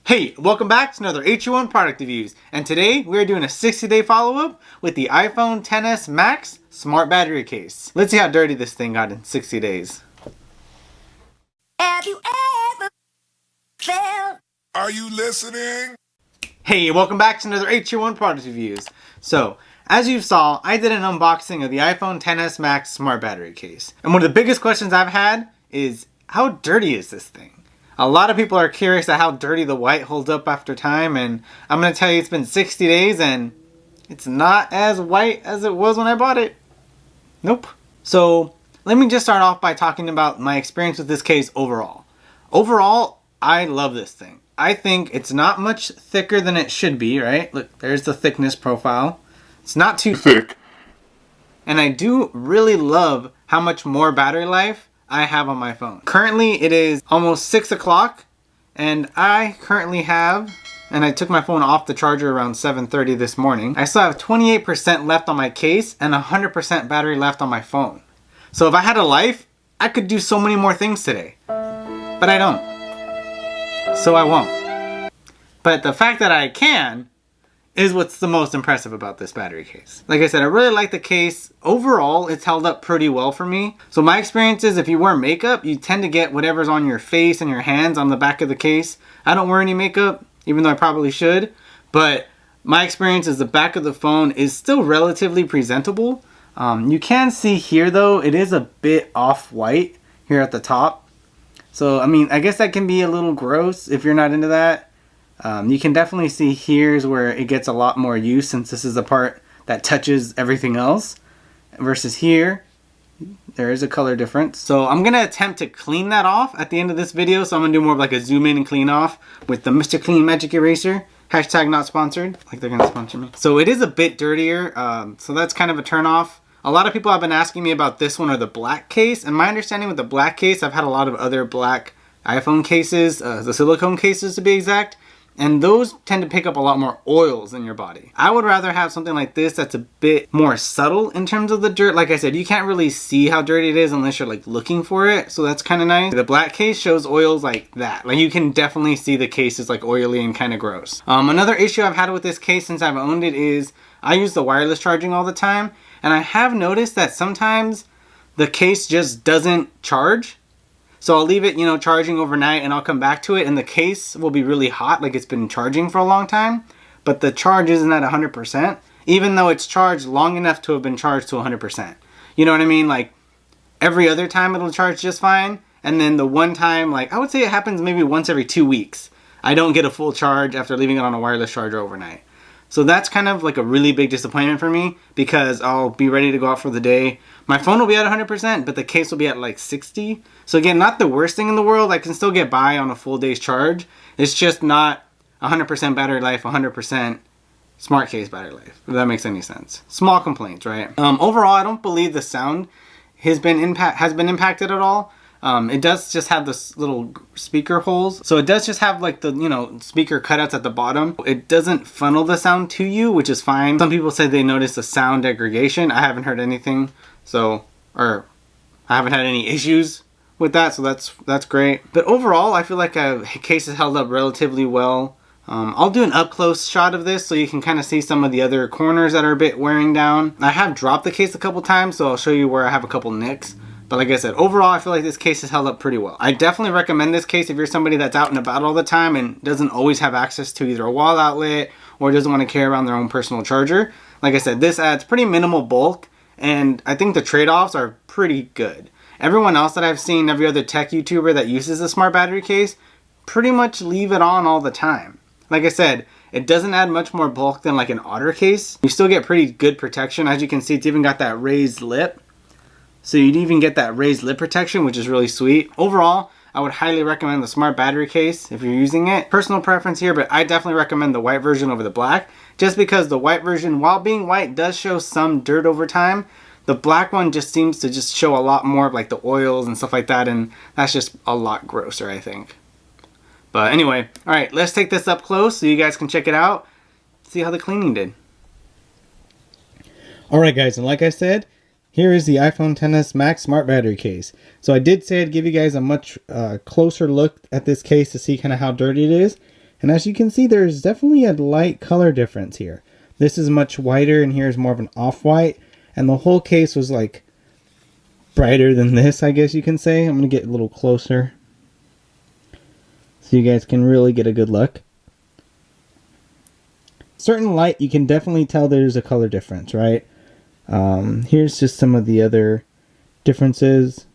Hey, welcome back to another atetreewon product reviews, and today we are doing a 60-day follow-up with the iPhone XS Max smart battery case. Let's see how dirty this thing got in 60 days. Have you ever felt? Are you listening? Hey, welcome back to another atetreewon product reviews. So, as you saw, I did an unboxing of the iPhone XS Max smart battery case. And one of the biggest questions I've had is, how dirty is this thing? A lot of people are curious at how dirty the white holds up after time, and I'm going to tell you it's been 60 days and it's not as white as it was when I bought it. Nope. So let me just start off by talking about my experience with this case overall. Overall, I love this thing. I think it's not much thicker than it should be, right? Look, there's the thickness profile. It's not too thick. And I do really love how much more battery life I have on my phone. Currently it is almost 6 o'clock and I currently have, and I took my phone off the charger around 7:30 this morning. I still have 28% left on my case and 100% battery left on my phone. So if I had a life, I could do so many more things today. But I don't. So I won't. But the fact that I can is what's the most impressive about this battery case. Like I said, I really like the case. Overall, it's held up pretty well for me. So my experience is if you wear makeup, you tend to get whatever's on your face and your hands on the back of the case. I don't wear any makeup, even though I probably should. But my experience is the back of the phone is still relatively presentable. You can see here though, it is a bit off-white here at the top. So, I mean, I guess that can be a little gross if you're not into that. You can definitely see here's where it gets a lot more use since this is the part that touches everything else. Versus here, there is a color difference. So I'm going to attempt to clean that off at the end of this video. So I'm going to do more of like a zoom in and clean off with the Mr. Clean Magic Eraser. Hashtag not sponsored, like they're going to sponsor me. So it is a bit dirtier, so that's kind of a turn off. A lot of people have been asking me about this one or the black case. And my understanding with the black case, I've had a lot of other black iPhone cases, the silicone cases to be exact. And those tend to pick up a lot more oils in your body. I would rather have something like this that's a bit more subtle in terms of the dirt. Like I said, you can't really see how dirty it is unless you're like looking for it. So that's kind of nice. The black case shows oils like that. Like you can definitely see the case is like oily and kind of gross. Another issue I've had with this case since I've owned it is I use the wireless charging all the time. And I have noticed that sometimes the case just doesn't charge. So I'll leave it, charging overnight and I'll come back to it and the case will be really hot, like it's been charging for a long time, but the charge isn't at 100%, even though it's charged long enough to have been charged to 100%. You know what I mean? Like every other time it'll charge just fine. And then the one time, like I would say it happens maybe once every 2 weeks. I don't get a full charge after leaving it on a wireless charger overnight. So that's kind of like a really big disappointment for me because I'll be ready to go out for the day. My phone will be at 100%, but the case will be at like 60. So again, not the worst thing in the world. I can still get by on a full day's charge. It's just not 100% battery life, 100% smart case battery life, if that makes any sense. Small complaints, right? Overall, I don't believe the sound has been impacted at all. It does just have this little speaker holes. So it does just have like the, speaker cutouts at the bottom. It doesn't funnel the sound to you, which is fine. Some people say they notice the sound degradation. I haven't heard anything. Or I haven't had any issues with that. So that's great. But overall, I feel like a case has held up relatively well. I'll do an up close shot of this so you can kind of see some of the other corners that are a bit wearing down. I have dropped the case a couple times, so I'll show you where I have a couple nicks. But like I said, overall, I feel like this case has held up pretty well. I definitely recommend this case if you're somebody that's out and about all the time and doesn't always have access to either a wall outlet or doesn't want to carry around their own personal charger. Like I said, this adds pretty minimal bulk, and I think the trade-offs are pretty good. Everyone else that I've seen, every other tech YouTuber that uses a smart battery case, pretty much leave it on all the time. Like I said, it doesn't add much more bulk than like an Otter case. You still get pretty good protection. As you can see, it's even got that raised lip. So you'd even get that raised lip protection, which is really sweet. Overall, I would highly recommend the smart battery case if you're using it. Personal preference here, but I definitely recommend the white version over the black. Just because the white version, while being white, does show some dirt over time. The black one just seems to just show a lot more of like the oils and stuff like that. And that's just a lot grosser, I think. But anyway, all right, let's take this up close so you guys can check it out. See how the cleaning did. All right, guys, and like I said, here is the iPhone XS Max smart battery case. So I did say I'd give you guys a much closer look at this case to see kind of how dirty it is. And as you can see, there's definitely a light color difference here. This is much whiter and here is more of an off-white. And the whole case was like brighter than this, I guess you can say. I'm going to get a little closer so you guys can really get a good look. Certain light, you can definitely tell there's a color difference, right? Here's just some of the other differences.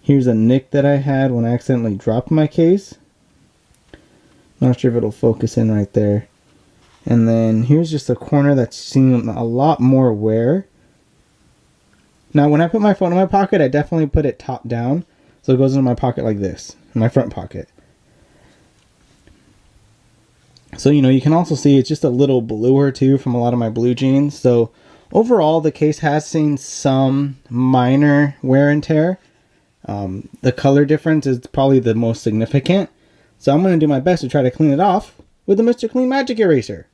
Here's a nick that I had when I accidentally dropped my case. Not sure if it'll focus in right there. And then here's just a corner that's seen a lot more wear. Now when I put my phone in my pocket, I definitely put it top down. So it goes into my pocket like this, in my front pocket. So, you know, you can also see it's just a little bluer too from a lot of my blue jeans. So overall, the case has seen some minor wear and tear. The color difference is probably the most significant. So I'm going to do my best to try to clean it off with the Mr. Clean Magic Eraser.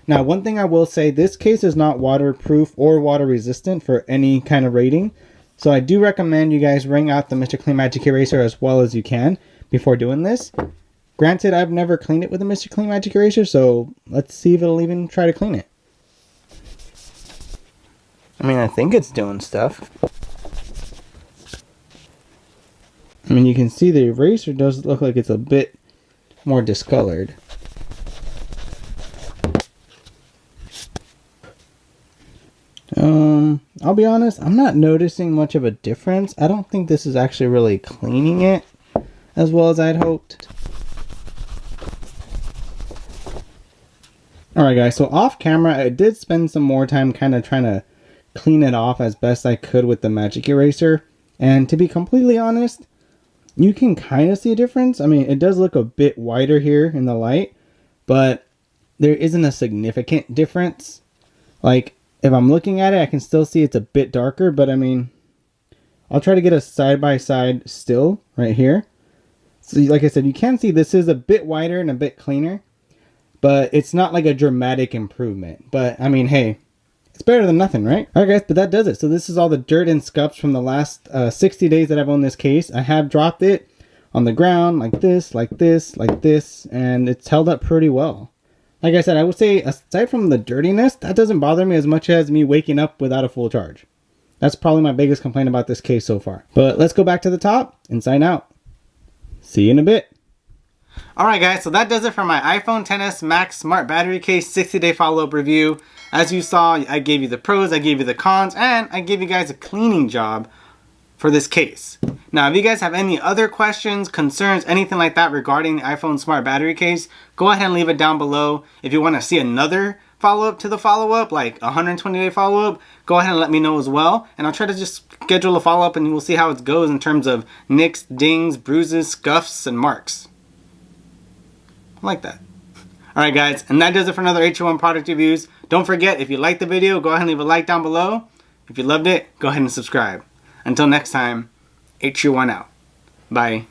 Now, one thing I will say, this case is not waterproof or water resistant for any kind of rating. So I do recommend you guys wring out the Mr. Clean Magic Eraser as well as you can before doing this. Granted, I've never cleaned it with a Mr. Clean Magic Eraser, so let's see if it'll even try to clean it. I mean, I think it's doing stuff. I mean, you can see the eraser does look like it's a bit more discolored. I'll be honest, I'm not noticing much of a difference. I don't think this is actually really cleaning it as well as I'd hoped. Alright guys, so off camera I did spend some more time kind of trying to clean it off as best I could with the Magic Eraser. And to be completely honest, you can kind of see a difference. I mean, it does look a bit whiter here in the light, but there isn't a significant difference. Like, if I'm looking at it, I can still see it's a bit darker, but I mean, I'll try to get a side-by-side still right here. So like I said, you can see this is a bit whiter and a bit cleaner, but it's not like a dramatic improvement. But I mean, hey, it's better than nothing, right? Alright guys, but that does it. So this is all the dirt and scuffs from the last 60 days that I've owned this case. I have dropped it on the ground like this, like this, like this, and it's held up pretty well. Like I said, I would say aside from the dirtiness, that doesn't bother me as much as me waking up without a full charge. That's probably my biggest complaint about this case so far. But let's go back to the top and sign out. See you in a bit. Alright guys, so that does it for my iPhone XS Max Smart Battery Case 60-day follow-up review. As you saw, I gave you the pros, I gave you the cons, and I gave you guys a cleaning job for this case. Now, if you guys have any other questions, concerns, anything like that regarding the iPhone Smart Battery Case, go ahead and leave it down below. If you want to see another follow-up to the follow-up, like a 120-day follow-up, go ahead and let me know as well. And I'll try to just schedule a follow-up and we'll see how it goes in terms of nicks, dings, bruises, scuffs, and marks. I like that. Alright guys, and that does it for another atetreewon product reviews. Don't forget, if you liked the video, go ahead and leave a like down below. If you loved it, go ahead and subscribe. Until next time, atetreewon out. Bye.